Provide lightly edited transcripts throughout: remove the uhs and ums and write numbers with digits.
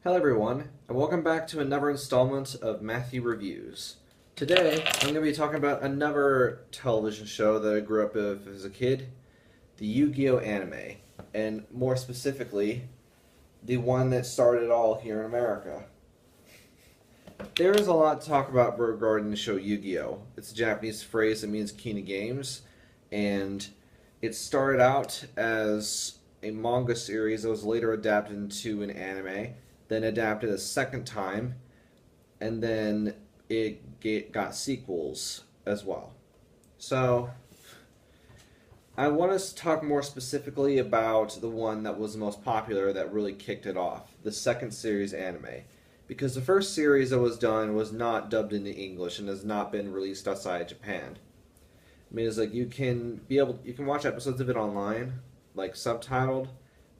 Hello, everyone, and welcome back to another installment of Matthew Reviews. Today, I'm going to be talking about another television show that I grew up with as a kid, the Yu-Gi-Oh! Anime, and more specifically, the one that started it all here in America. There is a lot to talk about regarding the show Yu-Gi-Oh! It's a Japanese phrase that means king of games, and it started out as a manga series that was later adapted into an anime, then adapted a second time, and then it got sequels as well. So, I want us to talk more specifically about the one that was the most popular that really kicked it off, the second series anime. Because the first series that was done was not dubbed into English and has not been released outside Japan. I mean, it's like you can watch episodes of it online, like subtitled,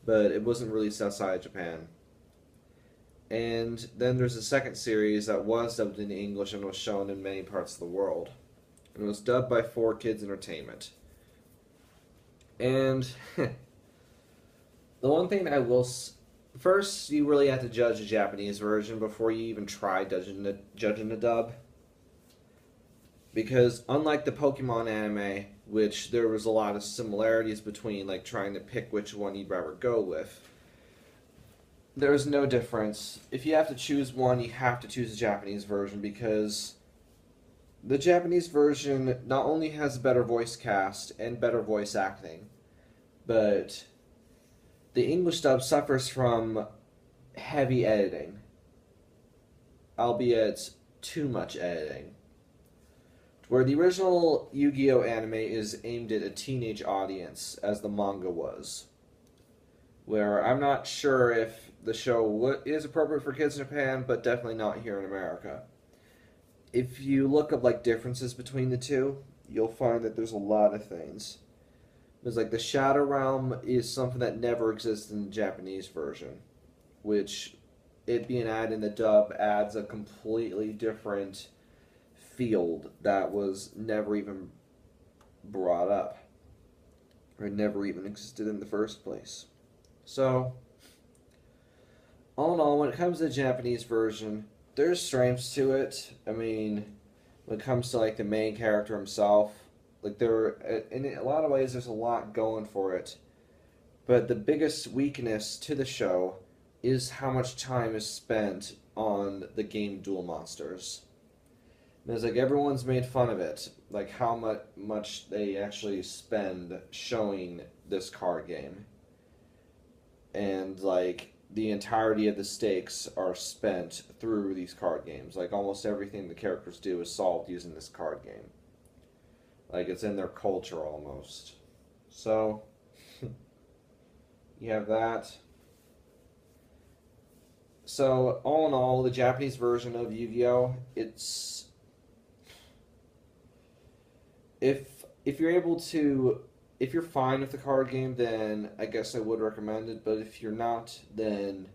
but it wasn't released outside Japan. And then there's a second series that was dubbed into English and was shown in many parts of the world. And it was dubbed by 4Kids Entertainment. And the one thing I will first, you really have to judge the Japanese version before you even try judging the dub. Because unlike the Pokemon anime, which there was a lot of similarities between like trying to pick which one you'd rather go with, there's no difference. If you have to choose one, you have to choose the Japanese version because the Japanese version not only has a better voice cast and better voice acting, but the English dub suffers from heavy editing, albeit too much editing. Where the original Yu-Gi-Oh! Anime is aimed at a teenage audience, as the manga was. Where I'm not sure if the show is appropriate for kids in Japan, but definitely not here in America. If you look up like differences between the two, you'll find that there's a lot of things. There's like the Shadow Realm is something that never exists in the Japanese version, which it being added in the dub adds a completely different field that was never even brought up or never even existed in the first place. So, all in all, when it comes to the Japanese version, there's strengths to it. I mean, when it comes to like the main character himself, like in a lot of ways, there's a lot going for it. But the biggest weakness to the show is how much time is spent on the game Duel Monsters. And it's like everyone's made fun of it, like how much they actually spend showing this card game. And like the entirety of the stakes are spent through these card games. Like almost everything the characters do is solved using this card game. Like it's in their culture almost. So you have that. So all in all, the Japanese version of Yu-Gi-Oh! It's if you're able to, if you're fine with the card game, then I guess I would recommend it. But if you're not, then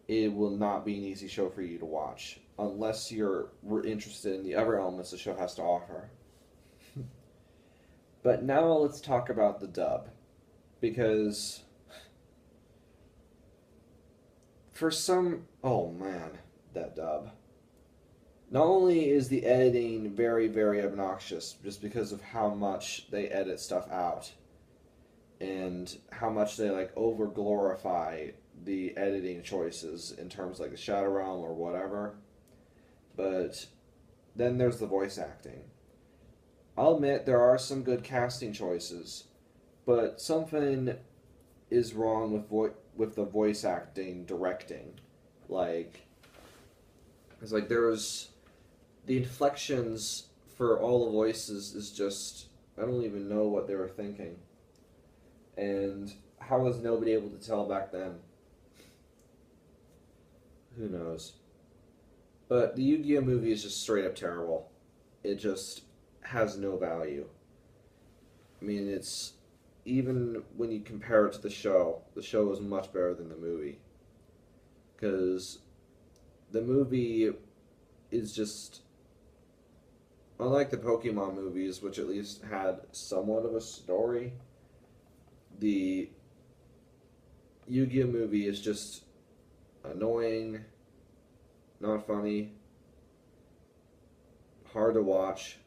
it will not be an easy show for you to watch unless you're interested in the other elements the show has to offer. But now let's talk about the dub, because oh man, that dub. Not only is the editing very, very obnoxious just because of how much they edit stuff out and how much they like over glorify the editing choices in terms like the Shadow Realm or whatever, but then there's the voice acting. I'll admit there are some good casting choices, but something is wrong with the voice acting directing. Like, it's like there's the inflections for all the voices is just, I don't even know what they were thinking. And how was nobody able to tell back then? Who knows? But the Yu-Gi-Oh! Movie is just straight up terrible. It just has no value. I mean, it's, even when you compare it to the show is much better than the movie. Because the movie is just, unlike the Pokemon movies, which at least had somewhat of a story, the Yu-Gi-Oh! Movie is just annoying, not funny, hard to watch.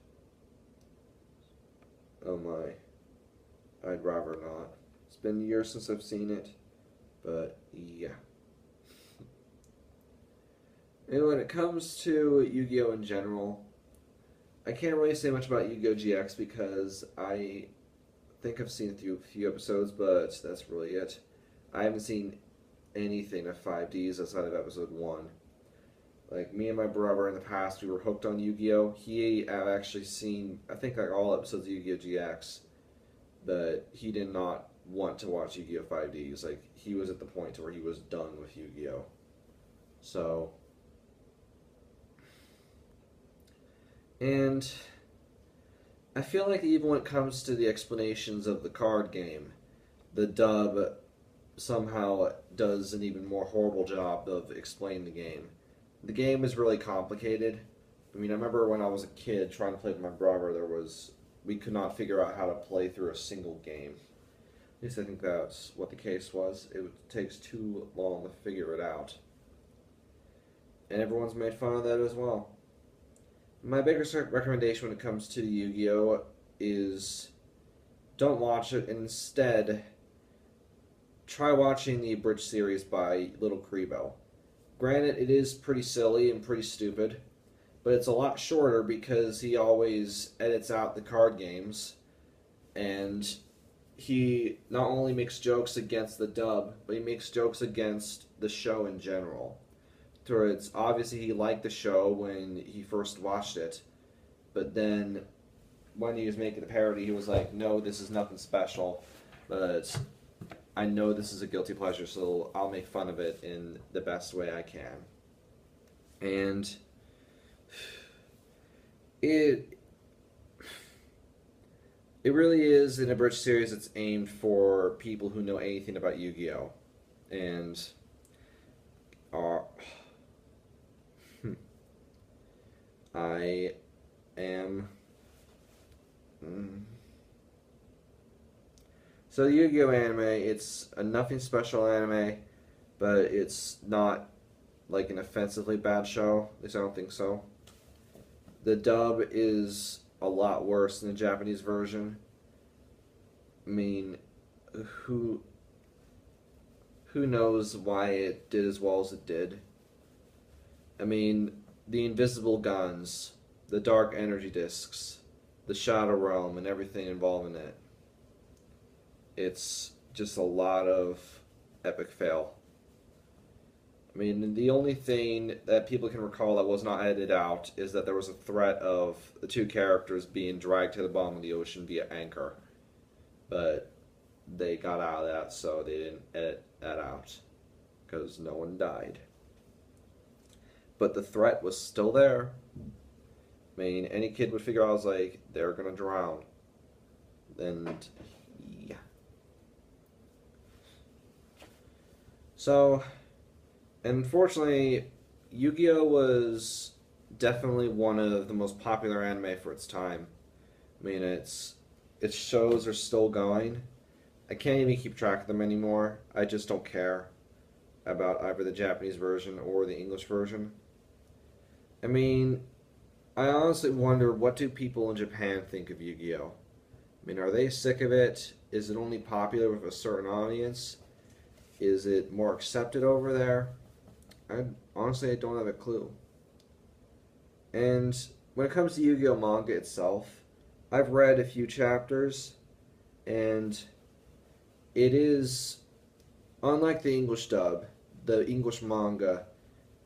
Oh my. I'd rather not. It's been years since I've seen it, but yeah. And when it comes to Yu-Gi-Oh! In general, I can't really say much about Yu-Gi-Oh! GX because I think I've seen a few episodes, but that's really it. I haven't seen anything of 5Ds outside of episode 1. Like, me and my brother in the past, we were hooked on Yu-Gi-Oh! He had actually seen, I think, like all episodes of Yu-Gi-Oh! GX, but he did not want to watch Yu-Gi-Oh! 5Ds. Like, he was at the point where he was done with Yu-Gi-Oh! So, and I feel like even when it comes to the explanations of the card game, the dub somehow does an even more horrible job of explaining the game. The game is really complicated. I mean, I remember when I was a kid trying to play with my brother, we could not figure out how to play through a single game. At least I think that's what the case was. It takes too long to figure it out. And everyone's made fun of that as well. My biggest recommendation when it comes to Yu-Gi-Oh! Is don't watch it. Instead, try watching the abridged series by Little Kribo. Granted, it is pretty silly and pretty stupid, but it's a lot shorter because he always edits out the card games, and he not only makes jokes against the dub, but he makes jokes against the show in general. So it's obviously he liked the show when he first watched it, but then when he was making the parody, he was like, no, this is nothing special, but I know this is a guilty pleasure, so I'll make fun of it in the best way I can. And it really is an abridged series that's aimed for people who know anything about Yu-Gi-Oh! And are... I am... So the Yu-Gi-Oh! Anime, it's a nothing special anime, but it's not like an offensively bad show. At least I don't think so. The dub is a lot worse than the Japanese version. I mean, who knows why it did as well as it did? I mean, the invisible guns, the dark energy discs, the Shadow Realm, and everything involved in it. It's just a lot of epic fail. I mean, the only thing that people can recall that was not edited out is that there was a threat of the two characters being dragged to the bottom of the ocean via anchor. But they got out of that, so they didn't edit that out, because no one died. But the threat was still there. I mean, any kid would figure out, I was like, they're gonna drown. And, yeah. So, unfortunately, Yu-Gi-Oh! Was definitely one of the most popular anime for its time. I mean, its shows are still going. I can't even keep track of them anymore. I just don't care about either the Japanese version or the English version. I mean, I honestly wonder, what do people in Japan think of Yu-Gi-Oh? I mean, are they sick of it? Is it only popular with a certain audience? Is it more accepted over there? Honestly, I don't have a clue. And when it comes to Yu-Gi-Oh! Manga itself, I've read a few chapters, and it is, unlike the English dub, the English manga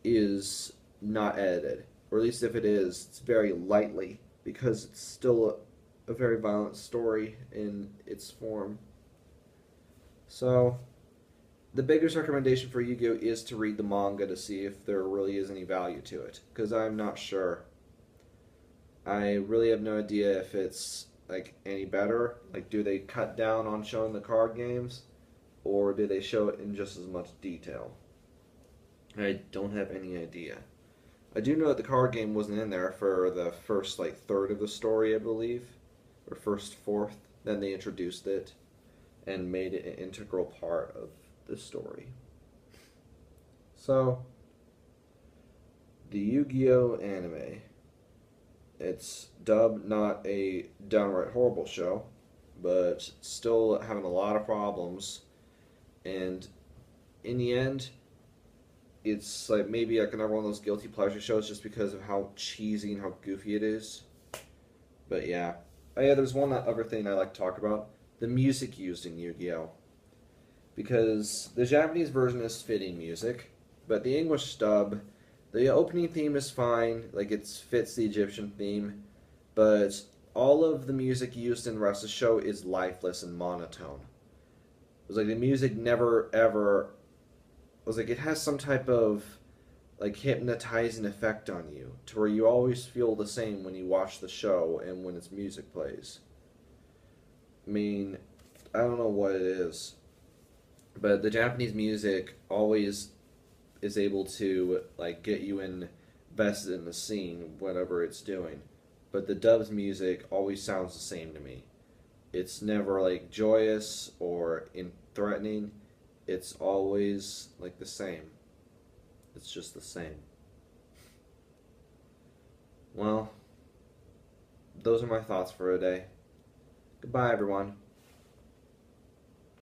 is not edited. Or at least if it is, it's very lightly, because it's still a very violent story in its form. So, the biggest recommendation for Yu-Gi-Oh! Is to read the manga to see if there really is any value to it, because I'm not sure. I really have no idea if it's like any better. Like, do they cut down on showing the card games, or do they show it in just as much detail? I don't have any idea. I do know that the card game wasn't in there for the first third of the story, I believe, or first fourth. Then they introduced it and made it an integral part of the story. So, the Yu-Gi-Oh anime. It's dubbed not a downright horrible show, but still having a lot of problems. And in the end, it's like maybe like another one of those guilty pleasure shows just because of how cheesy and how goofy it is. But yeah. Oh yeah, there's one other thing I like to talk about. The music used in Yu-Gi-Oh! Because the Japanese version is fitting music, but the English dub, the opening theme is fine, like it fits the Egyptian theme, but all of the music used in the rest of the show is lifeless and monotone. It was like the music never ever it was like it has some type of like hypnotizing effect on you to where you always feel the same when you watch the show and when its music plays. I mean, I don't know what it is, but the Japanese music always is able to like get you invested in the scene, whatever it's doing. But the dub's music always sounds the same to me. It's never like joyous or threatening. It's always like the same. It's just the same. Well, those are my thoughts for today. Goodbye, everyone.